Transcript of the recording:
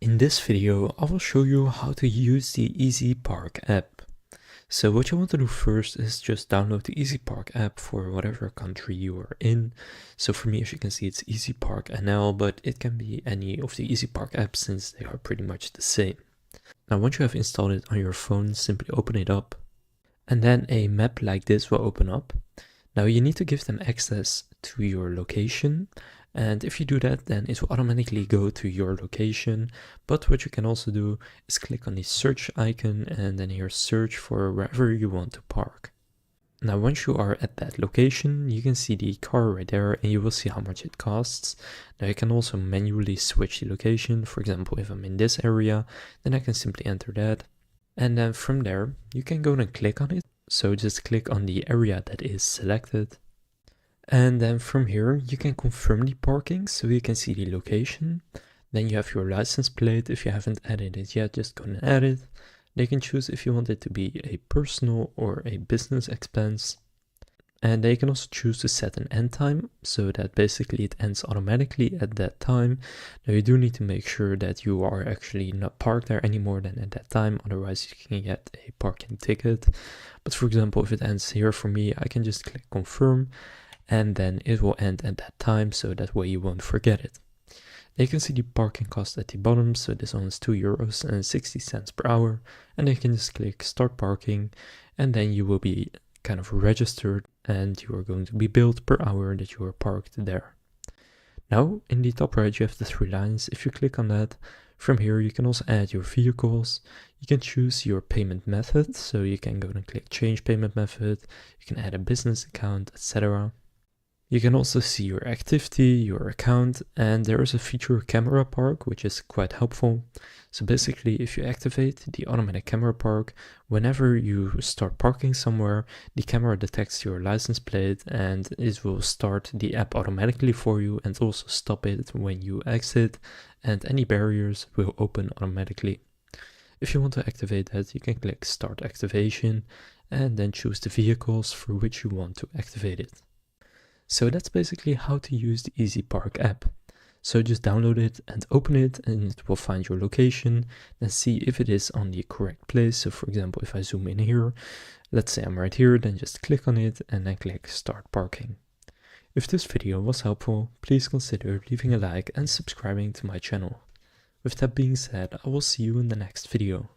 In this video, I will show you how to use the EasyPark app. So what you want to do first is just download the EasyPark app for whatever country you are in. So for me, as you can see, it's EasyPark NL, but it can be any of the EasyPark apps since they are pretty much the same. Now, once you have installed it on your phone, simply open it up. And then a map like this will open up. Now you need to give them access to your location. And if you do that, then it will automatically go to your location. But what you can also do is click on the search icon and then here search for wherever you want to park. Now, once you are at that location, you can see the car right there and you will see how much it costs. Now you can also manually switch the location. For example, if I'm in this area, then I can simply enter that. And then from there, you can go and click on it. So just click on the area that is selected. And then from here, you can confirm the parking, so you can see the location. Then you have your license plate. If you haven't added it yet, just go and add it. Then you can choose if you want it to be a personal or a business expense. And then you can also choose to set an end time, so that basically it ends automatically at that time. Now you do need to make sure that you are actually not parked there any more than at that time, otherwise you can get a parking ticket. But for example, if it ends here for me, I can just click confirm. And then it will end at that time, so that way you won't forget it. You can see the parking cost at the bottom, so this one is €2.60 per hour, and you can just click start parking, and then you will be kind of registered, and you are going to be billed per hour that you are parked there. Now, in the top right, you have the three lines. If you click on that, from here you can also add your vehicles. You can choose your payment method, so you can go and click change payment method. You can add a business account, etc. You can also see your activity, your account, and there is a feature camera park, which is quite helpful. So basically, if you activate the automatic camera park, whenever you start parking somewhere, the camera detects your license plate and it will start the app automatically for you and also stop it when you exit, and any barriers will open automatically. If you want to activate that, you can click start activation and then choose the vehicles for which you want to activate it. So that's basically how to use the EasyPark app. So just download it and open it and it will find your location and see if it is on the correct place. So for example, if I zoom in here, let's say I'm right here, then just click on it and then click start parking. If this video was helpful, please consider leaving a like and subscribing to my channel. With that being said, I will see you in the next video.